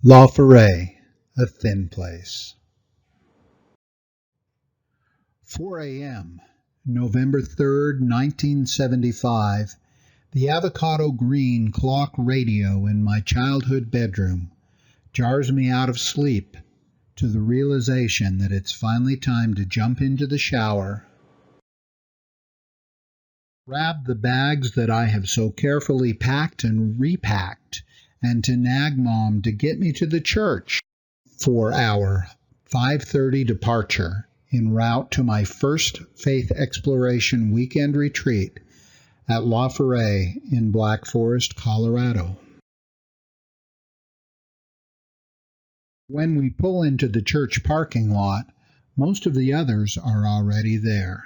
LaForet, a thin place. 4 a.m., November 3rd, 1975. The avocado green clock radio in my childhood bedroom jars me out of sleep to the realization that it's finally time to jump into the shower, grab the bags that I have so carefully packed and repacked, and to nag Mom to get me to the church for our 5:30 departure en route to my first faith exploration weekend retreat at LaForet in Black Forest, Colorado. When we pull into the church parking lot, most of the others are already there.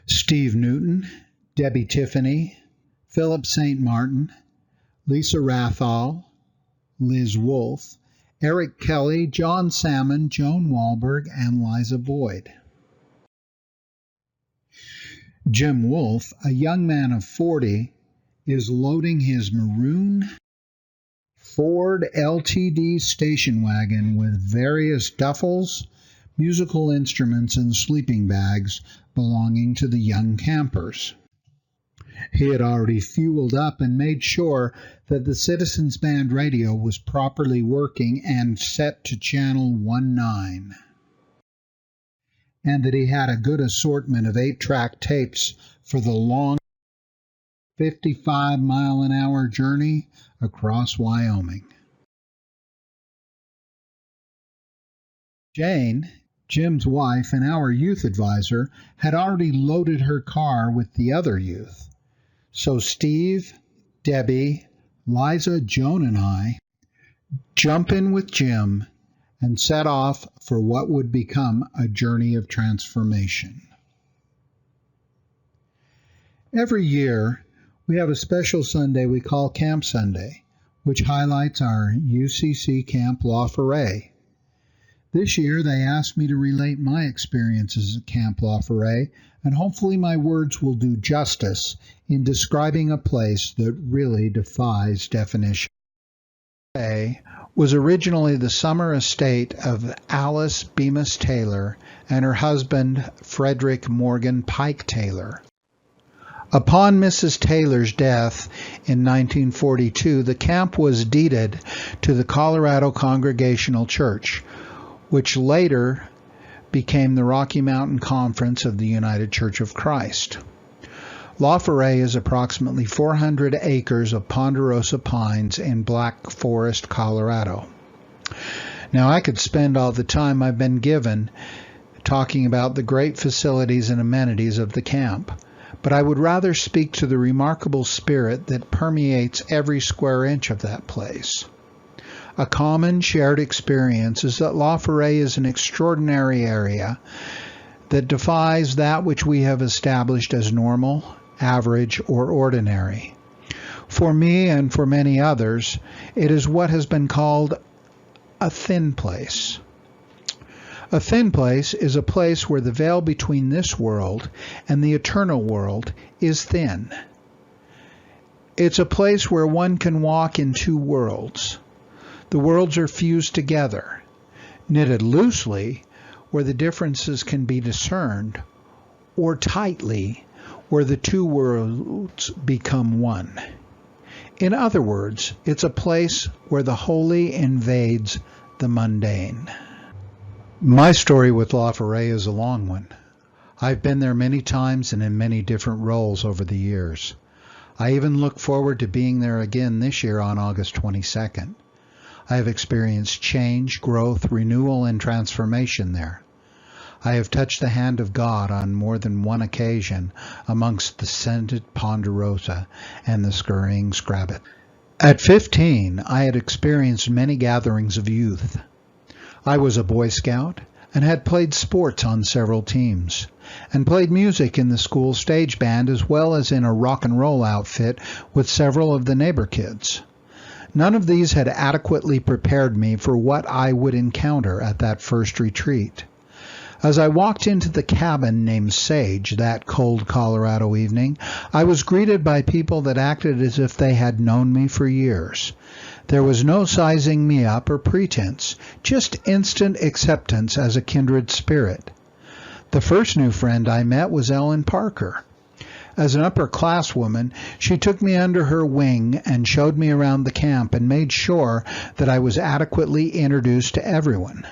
Steve Newton, Debbie Tiffany, Philip St. Martin, Lisa Rathall, Liz Wolfe, Eric Kelly, John Salmon, Joan Wahlberg, and Liza Boyd. Jim Wolfe, a young man of 40, is loading his maroon Ford LTD station wagon with various duffels, musical instruments, and sleeping bags belonging to the young campers. He had already fueled up and made sure that the Citizens Band radio was properly working and set to channel 19, and that he had a good assortment of 8-track tapes for the long 55-mile-an-hour journey across Wyoming. Jane, Jim's wife and our youth advisor, had already loaded her car with the other youth. So Steve, Debbie, Liza, Joan, and I jump in with Jim and set off for what would become a journey of transformation. Every year, we have a special Sunday we call Camp Sunday, which highlights our UCC Camp LaForet. This year, they asked me to relate my experiences at Camp LaForet, and hopefully my words will do justice in describing a place that really defies definition. LaForet was originally the summer estate of Alice Bemis Taylor and her husband, Frederick Morgan Pike Taylor. Upon Mrs. Taylor's death in 1942, the camp was deeded to the Colorado Congregational Church, which later became the Rocky Mountain Conference of the United Church of Christ. LaForet is approximately 400 acres of ponderosa pines in Black Forest, Colorado. Now, I could spend all the time I've been given talking about the great facilities and amenities of the camp, but I would rather speak to the remarkable spirit that permeates every square inch of that place. A common shared experience is that LaForet is an extraordinary area that defies that which we have established as normal, average, or ordinary. For me and for many others, it is what has been called a thin place. A thin place is a place where the veil between this world and the eternal world is thin. It's a place where one can walk in two worlds. The worlds are fused together, knitted loosely where the differences can be discerned, or tightly where the two worlds become one. In other words, it's a place where the holy invades the mundane. My story with LaForet is a long one. I've been there many times and in many different roles over the years. I even look forward to being there again this year on August 22nd. I have experienced change, growth, renewal, and transformation there. I have touched the hand of God on more than one occasion amongst the scented ponderosa and the scurrying scrabbit. At 15, I had experienced many gatherings of youth. I was a Boy Scout and had played sports on several teams, and played music in the school stage band as well as in a rock and roll outfit with several of the neighbor kids. None of these had adequately prepared me for what I would encounter at that first retreat. As I walked into the cabin named Sage that cold Colorado evening, I was greeted by people that acted as if they had known me for years. There was no sizing me up or pretense, just instant acceptance as a kindred spirit. The first new friend I met was Ellen Parker. As an upper-class woman, she took me under her wing and showed me around the camp and made sure that I was adequately introduced to everyone.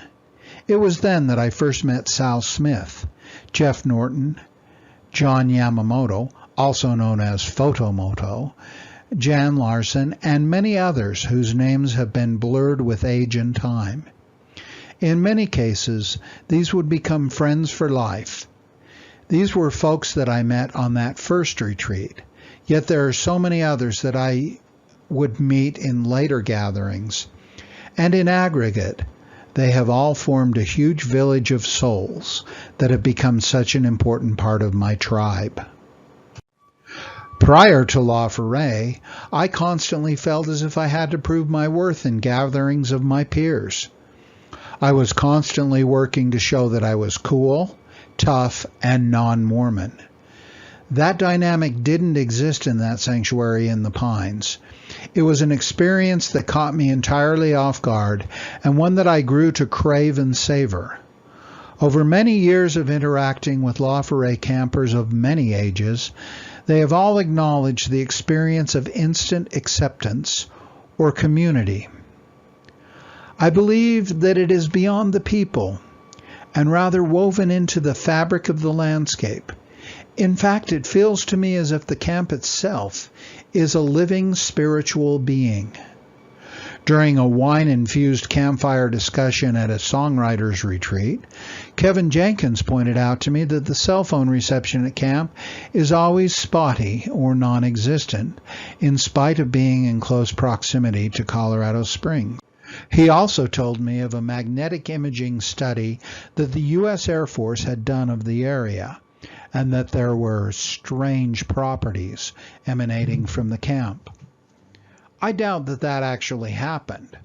It was then that I first met Sal Smith, Jeff Norton, John Yamamoto, also known as Photomoto, Jan Larson, and many others whose names have been blurred with age and time. In many cases, these would become friends for life. These were folks that I met on that first retreat, yet there are so many others that I would meet in later gatherings, and in aggregate, they have all formed a huge village of souls that have become such an important part of my tribe. Prior to LaForet, I constantly felt as if I had to prove my worth in gatherings of my peers. I was constantly working to show that I was cool, tough, and non-Mormon. That dynamic didn't exist in that sanctuary in the Pines. It was an experience that caught me entirely off guard, and one that I grew to crave and savor. Over many years of interacting with LaForet campers of many ages, they have all acknowledged the experience of instant acceptance or community. I believe that it is beyond the people and rather woven into the fabric of the landscape. In fact, it feels to me as if the camp itself is a living spiritual being. During a wine-infused campfire discussion at a songwriters retreat, Kevin Jenkins pointed out to me that the cell phone reception at camp is always spotty or non-existent, in spite of being in close proximity to Colorado Springs. He also told me of a magnetic imaging study that the U.S. Air Force had done of the area, and that there were strange properties emanating from the camp. I doubt that that actually happened,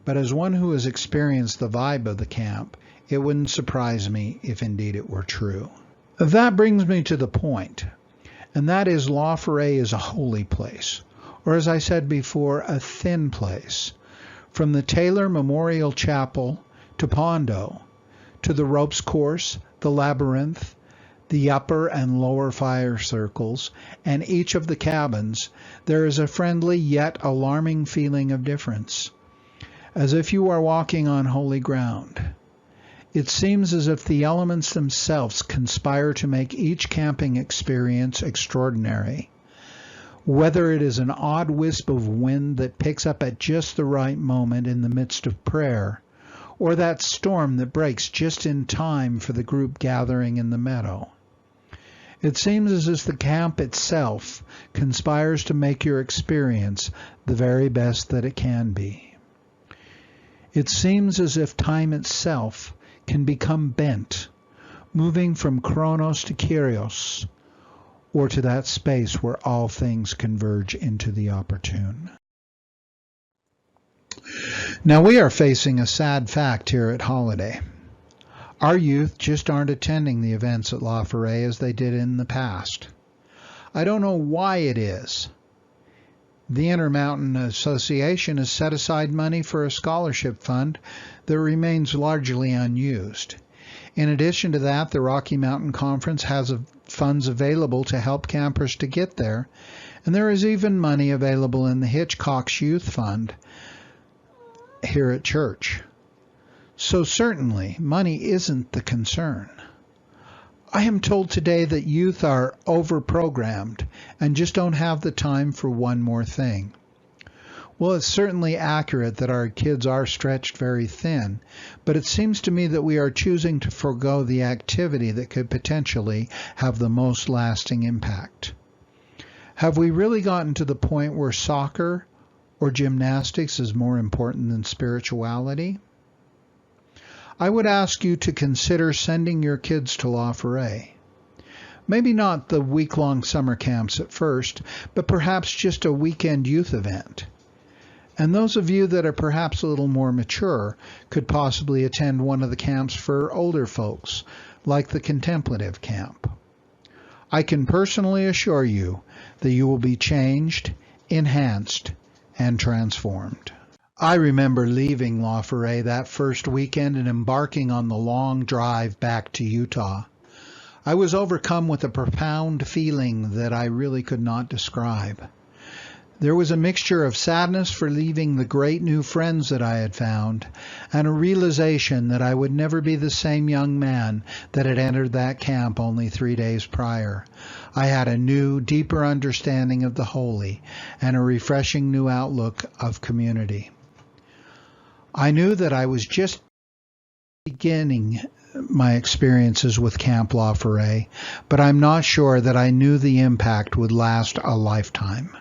but as one who has experienced the vibe of the camp, it wouldn't surprise me if indeed it were true. That brings me to the point, and that is LaForet is a holy place, or as I said before, a thin place. From the Taylor Memorial Chapel to Pondo, to the ropes course, the labyrinth, the upper and lower fire circles, and each of the cabins, there is a friendly yet alarming feeling of difference, as if you are walking on holy ground. It seems as if the elements themselves conspire to make each camping experience extraordinary. Whether it is an odd wisp of wind that picks up at just the right moment in the midst of prayer, or that storm that breaks just in time for the group gathering in the meadow. It seems as if the camp itself conspires to make your experience the very best that it can be. It seems as if time itself can become bent, moving from Chronos to Kyrios, or to that space where all things converge into the opportune. Now we are facing a sad fact here at Holladay. Our youth just aren't attending the events at LaForet as they did in the past. I don't know why it is. The Intermountain Association has set aside money for a scholarship fund that remains largely unused. In addition to that, the Rocky Mountain Conference has funds available to help campers to get there, and there is even money available in the Hitchcock's Youth Fund here at church. So certainly, money isn't the concern. I am told today that youth are overprogrammed and just don't have the time for one more thing. Well, it's certainly accurate that our kids are stretched very thin, but it seems to me that we are choosing to forego the activity that could potentially have the most lasting impact. Have we really gotten to the point where soccer or gymnastics is more important than spirituality? I would ask you to consider sending your kids to LaForet. Maybe not the week-long summer camps at first, but perhaps just a weekend youth event. And those of you that are perhaps a little more mature could possibly attend one of the camps for older folks, like the contemplative camp. I can personally assure you that you will be changed, enhanced, and transformed. I remember leaving LaForet that first weekend and embarking on the long drive back to Utah. I was overcome with a profound feeling that I really could not describe. There was a mixture of sadness for leaving the great new friends that I had found, and a realization that I would never be the same young man that had entered that camp only 3 days prior. I had a new, deeper understanding of the holy and a refreshing new outlook of community. I knew that I was just beginning my experiences with Camp LaForet, but I'm not sure that I knew the impact would last a lifetime.